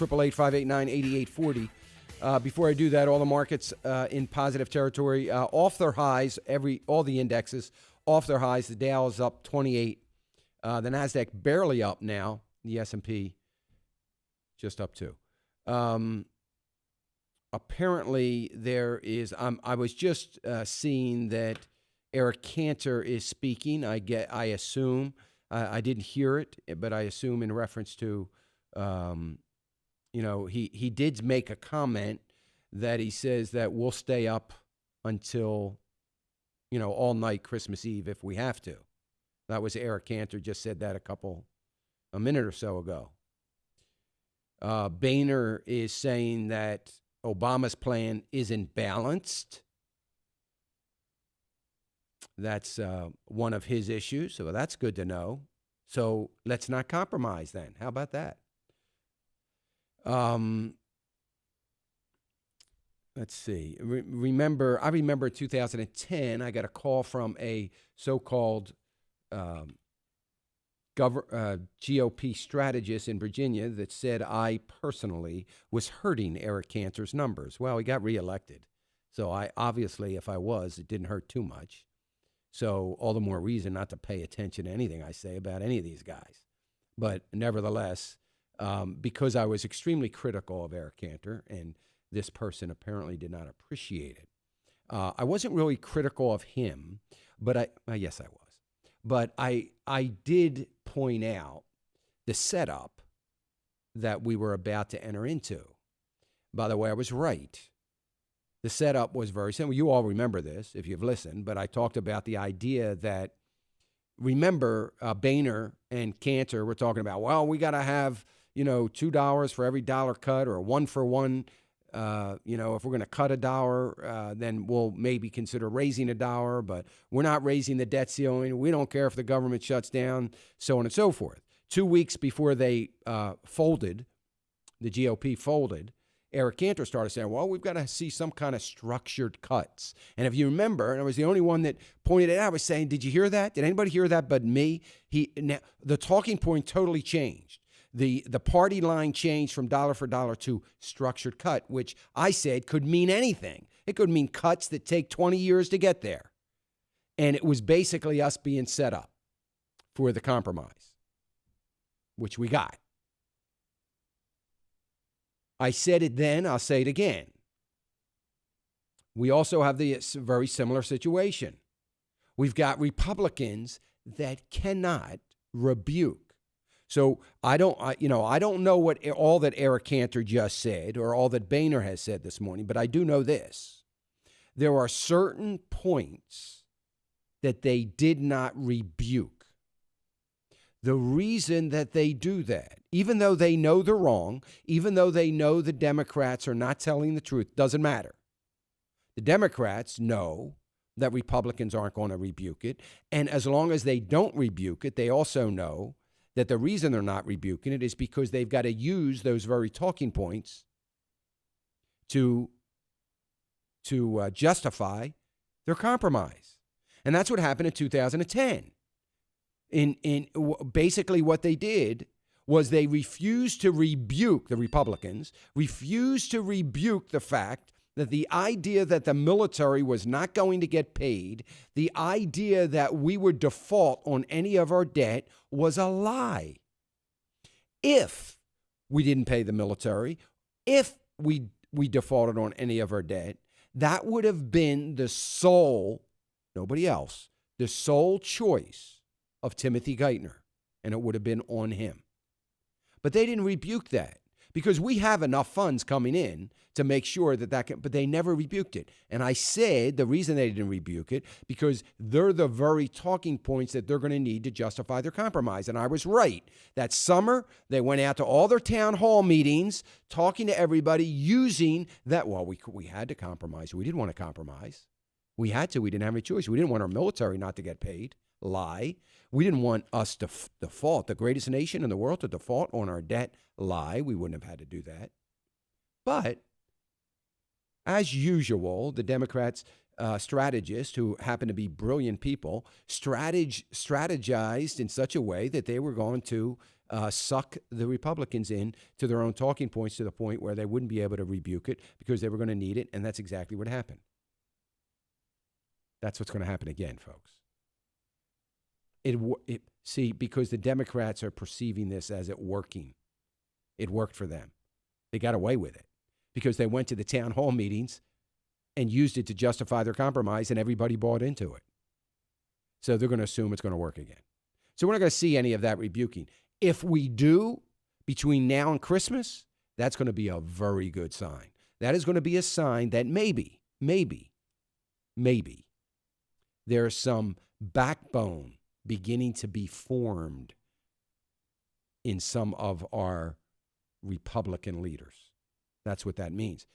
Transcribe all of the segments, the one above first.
888-589-8840. Before I do that, all the markets in positive territory, off their highs. All the indexes off their highs. The Dow is up 28. The Nasdaq barely up now. The S&P just up 2. Apparently, there is. I was just seeing that Eric Cantor is speaking. I assume. I didn't hear it, but I assume in reference to. He did make a comment that he says that we'll stay up until, all night Christmas Eve if we have to. That was Eric Cantor just said that a minute or so ago. Boehner is saying that Obama's plan isn't balanced. That's one of his issues, so that's good to know. So let's not compromise then. How about that? Let's see. I remember 2010, I got a call from a so-called GOP strategist in Virginia that said I personally was hurting Eric Cantor's numbers. Well, he got reelected. So if I was, it didn't hurt too much. So all the more reason not to pay attention to anything I say about any of these guys. But nevertheless, because I was extremely critical of Eric Cantor, and this person apparently did not appreciate it. I wasn't really critical of him, but yes, I was. But I did point out the setup that we were about to enter into. By the way, I was right. The setup was very simple. You all remember this if you've listened, but I talked about the idea that, remember, Boehner and Cantor were talking about, well, we got to have, $2 for every dollar cut, or 1 for 1. If we're going to cut $1, then we'll maybe consider raising $1, but we're not raising the debt ceiling. We don't care if the government shuts down, so on and so forth. 2 weeks before they folded, the GOP folded, Eric Cantor started saying, well, we've got to see some kind of structured cuts. And if you remember, and I was the only one that pointed it out, I was saying, did you hear that? Did anybody hear that but me? The talking point totally changed. The party line changed from dollar for dollar to structured cut, which I said could mean anything. It could mean cuts that take 20 years to get there. And it was basically us being set up for the compromise, which we got. I said it then, I'll say it again. We also have the very similar situation. We've got Republicans that cannot rebuke. So I don't know what all that Eric Cantor just said or all that Boehner has said this morning, but I do know this. There are certain points that they did not rebuke. The reason that they do that, even though they know they're wrong, even though they know the Democrats are not telling the truth, doesn't matter. The Democrats know that Republicans aren't going to rebuke it. And as long as they don't rebuke it, they also know that the reason they're not rebuking it is because they've got to use those very talking points to justify their compromise. And that's what happened in 2010. Basically what they did was they refused to rebuke, the Republicans, refused to rebuke the fact that the idea that the military was not going to get paid, the idea that we would default on any of our debt was a lie. If we didn't pay the military, if we defaulted on any of our debt, that would have been the sole, nobody else, the sole choice of Timothy Geithner, and it would have been on him. But they didn't rebuke that because we have enough funds coming in to make sure but they never rebuked it. And I said the reason they didn't rebuke it, because they're the very talking points that they're going to need to justify their compromise. And I was right. That summer, they went out to all their town hall meetings, talking to everybody, using that, well, we had to compromise. We didn't want to compromise. We had to. We didn't have any choice. We didn't want our military not to get paid. Lie. We didn't want us to default, the greatest nation in the world, to default on our debt. Lie. We wouldn't have had to do that. But as usual, the Democrats, strategists, who happen to be brilliant people, strategized in such a way that they were going to suck the Republicans in to their own talking points to the point where they wouldn't be able to rebuke it because they were going to need it, and that's exactly what happened. That's what's going to happen again, folks. See, because the Democrats are perceiving this as it working. It worked for them. They got away with it because they went to the town hall meetings and used it to justify their compromise, and everybody bought into it. So they're going to assume it's going to work again. So we're not going to see any of that rebuking. If we do, between now and Christmas, that's going to be a very good sign. That is going to be a sign that maybe, there's some backbone beginning to be formed in some of our Republican leaders. That's what that means.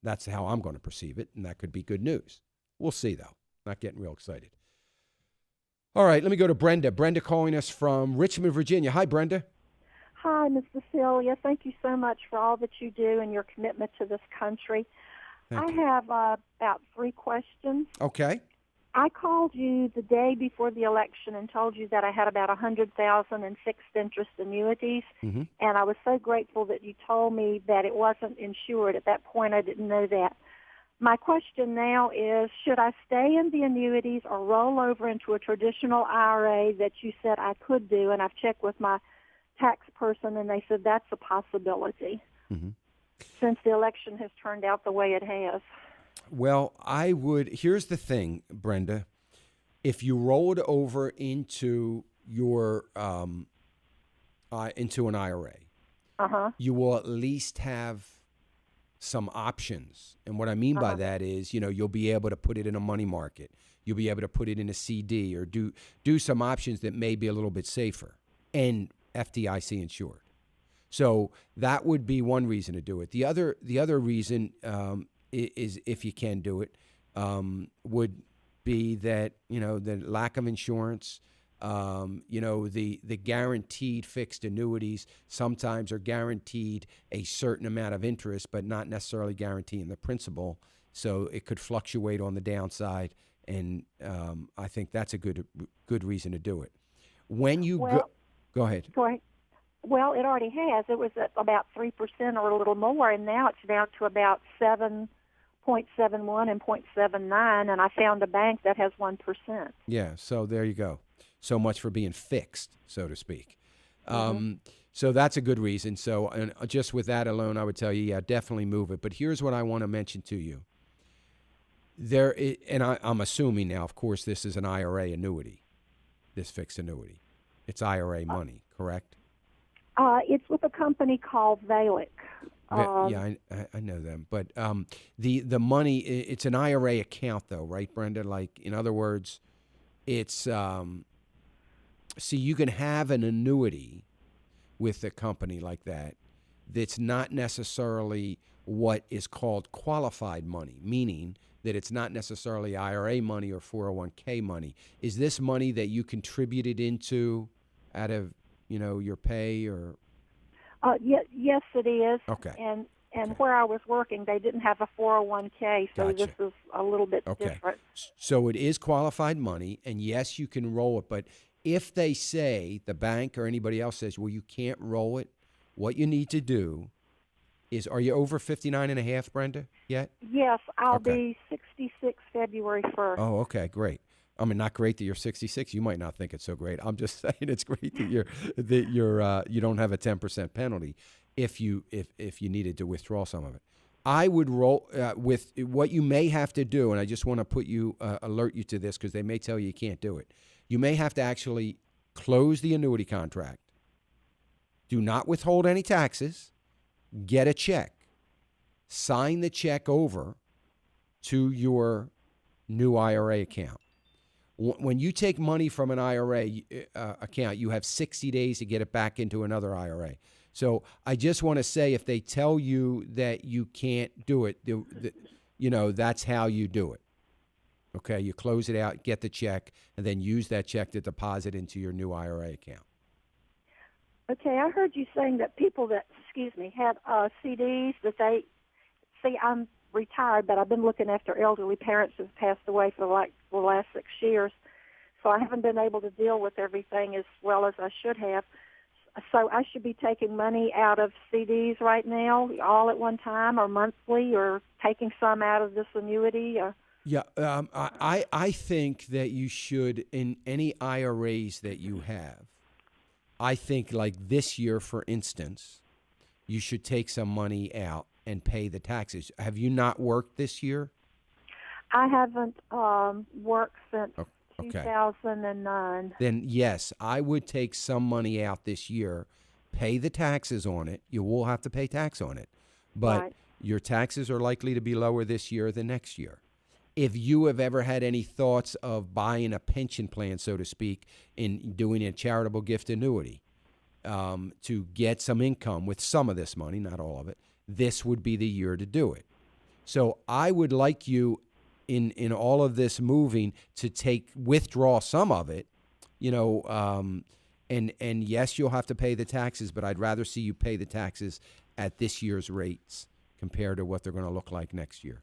That's how I'm going to perceive it, and that could be good news. We'll see, though. Not getting real excited. All right, let me go to Brenda. Brenda calling us from Richmond, Virginia. Hi, Brenda. Hi, Ms. Cecilia. Thank you so much for all that you do and your commitment to this country. Thank I you. have about 3 questions. Okay. I called you the day before the election and told you that I had about 100,000 in fixed interest annuities, Mm-hmm. and I was so grateful that you told me that it wasn't insured. At that point, I didn't know that. My question now is, should I stay in the annuities or roll over into a traditional IRA that you said I could do? And I've checked with my tax person, and they said that's a possibility Mm-hmm. since the election has turned out the way it has. Well, here's the thing, Brenda. If you rolled over into your into an IRA, you will at least have some options. And what I mean by that is, you'll be able to put it in a money market. You'll be able to put it in a CD or do some options that may be a little bit safer and FDIC insured. So that would be one reason to do it. The other reason is, if you can do it, would be that, the lack of insurance, the guaranteed fixed annuities sometimes are guaranteed a certain amount of interest, but not necessarily guaranteeing the principal. So it could fluctuate on the downside. And I think that's a good reason to do it. When you go ahead. Go ahead. Well, it already has. It was at about 3% or a little more, and now it's down to about 7.71 and 0.79, and I found a bank that has 1%. Yeah, so there you go. So much for being fixed, so to speak. So that's a good reason. So, and just with that alone, I would tell you, yeah, definitely move it. But here's what I want to mention to you. I'm assuming now, of course, this is an IRA annuity, this fixed annuity. It's IRA money, correct? It's with a company called Valic. Yeah, I know them. But the money, it's an IRA account, though, right, Brenda? Like, in other words, it's see, you can have an annuity with a company like that that's not necessarily what is called qualified money, meaning that it's not necessarily IRA money or 401k money. Is this money that you contributed into out of, your pay or? Yes, it is. Okay. And where I was working, they didn't have a 401k, so Gotcha. this is a little bit different. So it is qualified money, and yes, you can roll it. But if they say, the bank or anybody else says, well, you can't roll it, what you need to do is, are you over 59 and a half, Brenda, yet? Yes, I'll be 66 February 1st. Oh, okay, great. I mean, not great that you're 66. You might not think it's so great. I'm just saying it's great that you don't have a 10% penalty if you needed to withdraw some of it. I would roll with what you may have to do, and I just want to alert you to this because they may tell you can't do it. You may have to actually close the annuity contract. Do not withhold any taxes. Get a check. Sign the check over to your new IRA account. When you take money from an IRA account, you have 60 days to get it back into another IRA. So I just want to say, if they tell you that you can't do it, that's how you do it. Okay, you close it out, get the check, and then use that check to deposit into your new IRA account. Okay, I heard you saying that people that, had CDs that they, I'm retired, but I've been looking after elderly parents who've passed away for the last 6 years, so I haven't been able to deal with everything as well as I should have. So I should be taking money out of CDs right now, all at one time, or monthly, or taking some out of this annuity. Or Yeah, I think that you should, in any IRAs that you have, I think like this year, for instance, you should take some money out and pay the taxes. Have you not worked this year? I haven't worked since Oh, okay. 2009. Then yes, I would take some money out this year, pay the taxes on it. You will have to pay tax on it, but Right. your taxes are likely to be lower this year than next year. If you have ever had any thoughts of buying a pension plan, so to speak, in doing a charitable gift annuity to get some income with some of this money, not all of it, this would be the year to do it. So I would like you in all of this moving to withdraw some of it, you know, and yes, you'll have to pay the taxes, but I'd rather see you pay the taxes at this year's rates compared to what they're going to look like next year.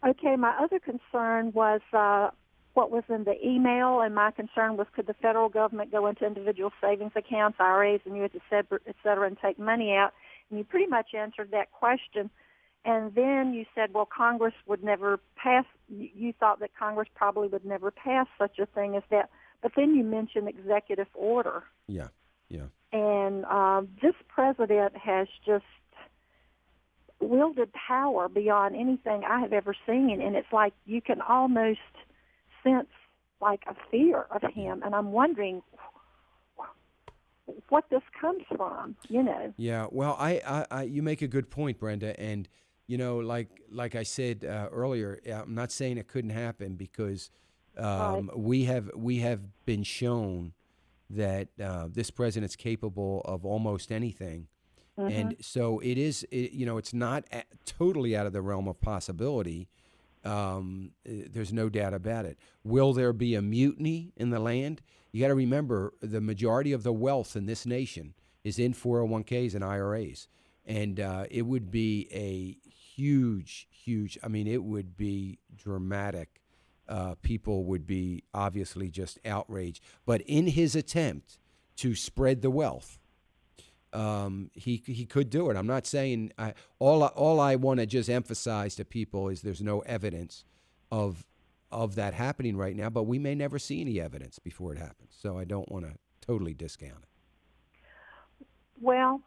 Okay, my other concern was what was in the email, and my concern was could the federal government go into individual savings accounts, IRAs, annuities, et cetera, and take money out? And you pretty much answered that question. And then you said, well, Congress would never pass. You thought that Congress probably would never pass such a thing as that. But then you mentioned executive order. Yeah, yeah. And this president has just wielded power beyond anything I have ever seen. And it's like you can almost sense like a fear of him. And I'm wondering what this comes from, you know. Yeah, well, I you make a good point, Brenda, and you know, like I said earlier, I'm not saying it couldn't happen because Right. we have been shown that this president's capable of almost anything, and so you know, it's not totally out of the realm of possibility. There's no doubt about it. Will there be a mutiny in the land? You got to remember the majority of the wealth in this nation is in 401ks and IRAs. And it would be a huge, I mean, it would be dramatic. People would be obviously just outraged. But in his attempt to spread the wealth, he could do it. I'm not saying all I want to just emphasize to people is there's no evidence of that happening right now, but we may never see any evidence before it happens. So I don't want to totally discount it. Well,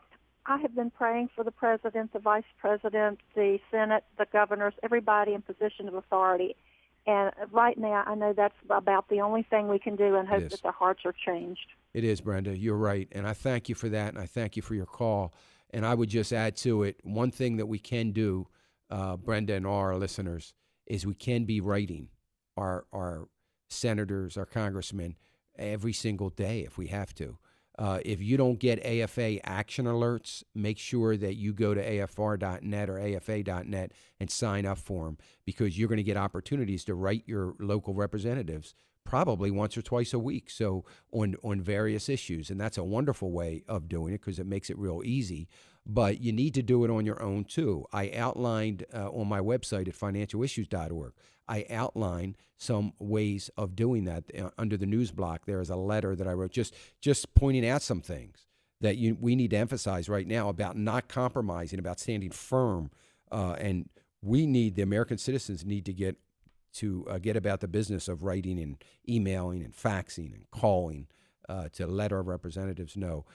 I have been praying for the president, the vice president, the Senate, the governors, everybody in position of authority. And right now, I know that's about the only thing we can do and hope that their hearts are changed. It is, Brenda. You're right. And I thank you for that, and I thank you for your call. And I would just add to it, one thing that we can do, Brenda and our listeners, is we can be writing our senators, our congressmen, every single day if we have to. If you don't get AFA action alerts, make sure that you go to afr.net or afa.net and sign up for them, because you're going to get opportunities to write your local representatives probably once or twice a week, so on various issues. And that's a wonderful way of doing it because it makes it real easy. But you need to do it on your own, too. I outlined on my website at financialissues.org, I outline some ways of doing that. Under the news block, there is a letter that I wrote just pointing out some things that we need to emphasize right now about not compromising, about standing firm. And the American citizens need to get about the business of writing and emailing and faxing and calling to let our representatives know.